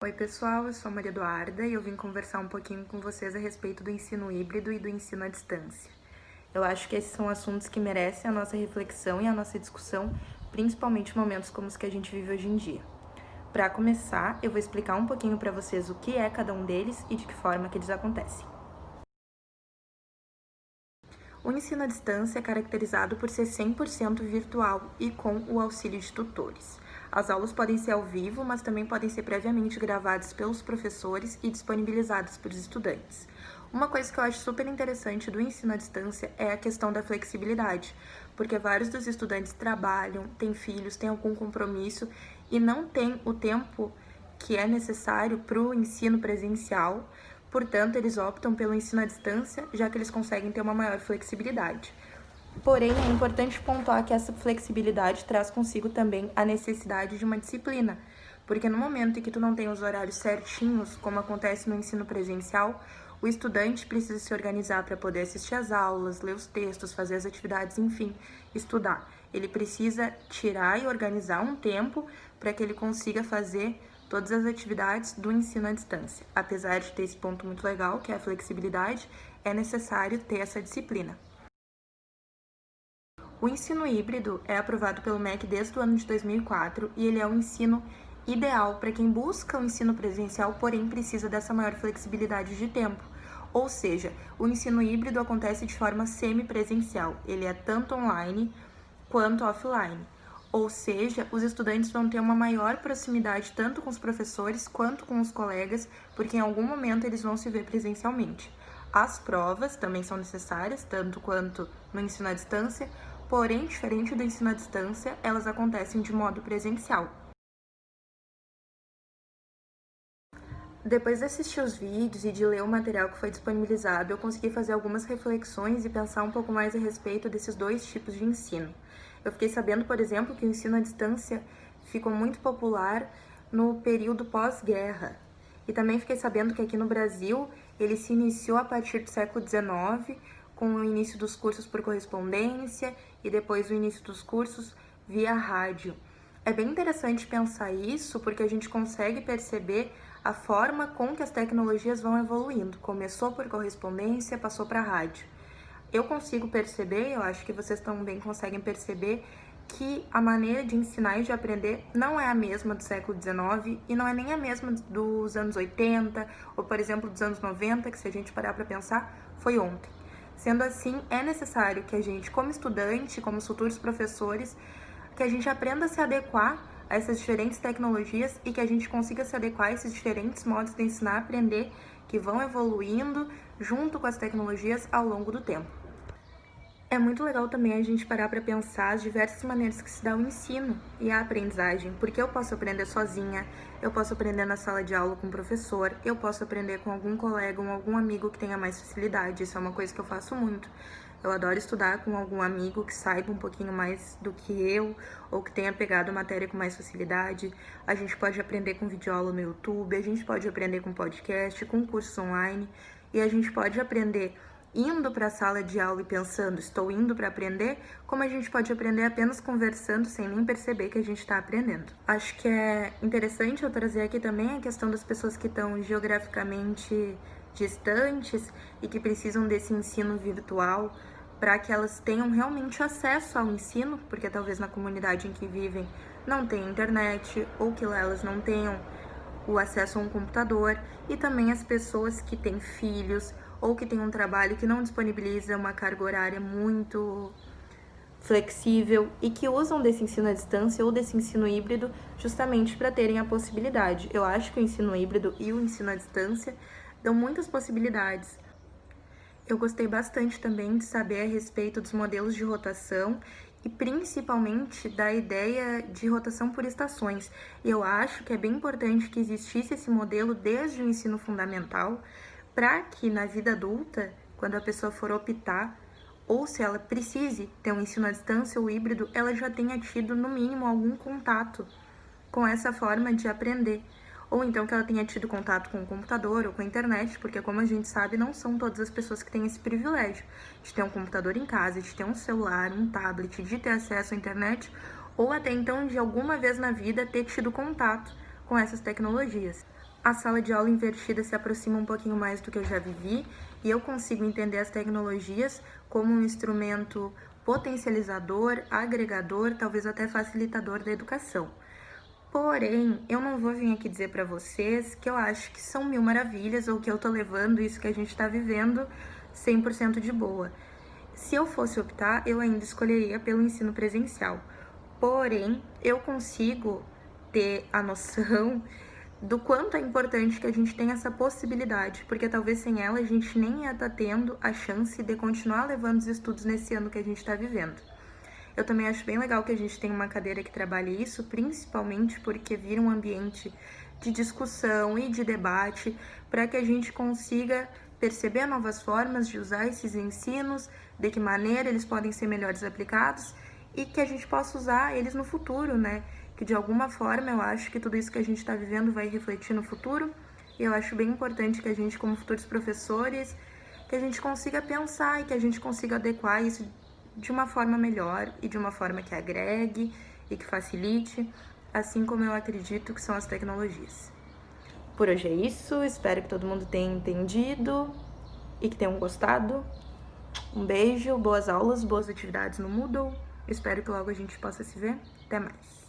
Oi pessoal, eu sou a Maria Eduarda e eu vim conversar um pouquinho com vocês a respeito do ensino híbrido e do ensino à distância. Eu acho que esses são assuntos que merecem a nossa reflexão e a nossa discussão, principalmente em momentos como os que a gente vive hoje em dia. Para começar, eu vou explicar um pouquinho para vocês o que é cada um deles e de que forma que eles acontecem. O ensino à distância é caracterizado por ser 100% virtual e com o auxílio de tutores. As aulas podem ser ao vivo, mas também podem ser previamente gravadas pelos professores e disponibilizadas para os estudantes. Uma coisa que eu acho super interessante do ensino à distância é a questão da flexibilidade, porque vários dos estudantes trabalham, têm filhos, têm algum compromisso e não têm o tempo que é necessário para o ensino presencial. Portanto, eles optam pelo ensino à distância, já que eles conseguem ter uma maior flexibilidade. Porém, é importante pontuar que essa flexibilidade traz consigo também a necessidade de uma disciplina, porque no momento em que tu não tem os horários certinhos, como acontece no ensino presencial, o estudante precisa se organizar para poder assistir às aulas, ler os textos, fazer as atividades, enfim, estudar. Ele precisa tirar e organizar um tempo para que ele consiga fazer todas as atividades do ensino à distância. Apesar de ter esse ponto muito legal, que é a flexibilidade, é necessário ter essa disciplina. O ensino híbrido é aprovado pelo MEC desde o ano de 2004 e ele é o ensino ideal para quem busca o ensino presencial, porém precisa dessa maior flexibilidade de tempo. Ou seja, o ensino híbrido acontece de forma semipresencial, ele é tanto online quanto offline. Ou seja, os estudantes vão ter uma maior proximidade tanto com os professores quanto com os colegas, porque em algum momento eles vão se ver presencialmente. As provas também são necessárias, tanto quanto no ensino à distância, porém, diferente do ensino à distância, elas acontecem de modo presencial. Depois de assistir os vídeos e de ler o material que foi disponibilizado, eu consegui fazer algumas reflexões e pensar um pouco mais a respeito desses dois tipos de ensino. Eu fiquei sabendo, por exemplo, que o ensino à distância ficou muito popular no período pós-guerra. E também fiquei sabendo que aqui no Brasil ele se iniciou a partir do século XIX, com o início dos cursos por correspondência e depois o início dos cursos via rádio. É bem interessante pensar isso, porque a gente consegue perceber a forma com que as tecnologias vão evoluindo. Começou por correspondência, passou para rádio. Eu consigo perceber, eu acho que vocês também conseguem perceber, que a maneira de ensinar e de aprender não é a mesma do século XIX e não é nem a mesma dos anos 80 ou, por exemplo, dos anos 90, que se a gente parar para pensar, foi ontem. Sendo assim, é necessário que a gente, como estudante, como futuros professores, que a gente aprenda a se adequar a essas diferentes tecnologias e que a gente consiga se adequar a esses diferentes modos de ensinar e aprender que vão evoluindo junto com as tecnologias ao longo do tempo. É muito legal também a gente parar para pensar as diversas maneiras que se dá o ensino e a aprendizagem, porque eu posso aprender sozinha, eu posso aprender na sala de aula com o professor, eu posso aprender com algum colega ou algum amigo que tenha mais facilidade, isso é uma coisa que eu faço muito. Eu adoro estudar com algum amigo que saiba um pouquinho mais do que eu, ou que tenha pegado a matéria com mais facilidade. A gente pode aprender com videoaula no YouTube, a gente pode aprender com podcast, com cursos online, e a gente pode aprender indo para a sala de aula e pensando, estou indo para aprender, como a gente pode aprender apenas conversando sem nem perceber que a gente está aprendendo. Acho que é interessante eu trazer aqui também a questão das pessoas que estão geograficamente distantes e que precisam desse ensino virtual para que elas tenham realmente acesso ao ensino, porque talvez na comunidade em que vivem não tenham internet ou que lá elas não tenham o acesso a um computador, e também as pessoas que têm filhos ou que têm um trabalho que não disponibiliza uma carga horária muito flexível e que usam desse ensino à distância ou desse ensino híbrido justamente para terem a possibilidade. Eu acho que o ensino híbrido e o ensino à distância dão muitas possibilidades. Eu gostei bastante também de saber a respeito dos modelos de rotação e principalmente da ideia de rotação por estações. Eu acho que é bem importante que existisse esse modelo desde o ensino fundamental para que na vida adulta, quando a pessoa for optar, ou se ela precise ter um ensino à distância ou híbrido, ela já tenha tido no mínimo algum contato com essa forma de aprender. Ou então que ela tenha tido contato com o computador ou com a internet, porque como a gente sabe, não são todas as pessoas que têm esse privilégio de ter um computador em casa, de ter um celular, um tablet, de ter acesso à internet, ou até então de alguma vez na vida ter tido contato com essas tecnologias. a sala de aula invertida se aproxima um pouquinho mais do que eu já vivi e eu consigo entender as tecnologias como um instrumento potencializador, agregador, talvez até facilitador da educação. Porém, eu não vou vir aqui dizer para vocês que eu acho que são mil maravilhas ou que eu tô levando isso que a gente tá vivendo 100% de boa. Se eu fosse optar, eu ainda escolheria pelo ensino presencial. Porém, eu consigo ter a noção do quanto é importante que a gente tenha essa possibilidade, porque talvez sem ela a gente nem ia estar tendo a chance de continuar levando os estudos nesse ano que a gente está vivendo. Eu também acho bem legal que a gente tenha uma cadeira que trabalhe isso, principalmente porque vira um ambiente de discussão e de debate para que a gente consiga perceber novas formas de usar esses ensinos, de que maneira eles podem ser melhores aplicados e que a gente possa usar eles no futuro, né? Que de alguma forma eu acho que tudo isso que a gente está vivendo vai refletir no futuro e eu acho bem importante que a gente, como futuros professores, que a gente consiga pensar e que a gente consiga adequar isso de uma forma melhor e de uma forma que agregue e que facilite, assim como eu acredito que são as tecnologias. Por hoje é isso, espero que todo mundo tenha entendido e que tenham gostado. Um beijo, boas aulas, boas atividades no Moodle. Espero que logo a gente possa se ver. Até mais!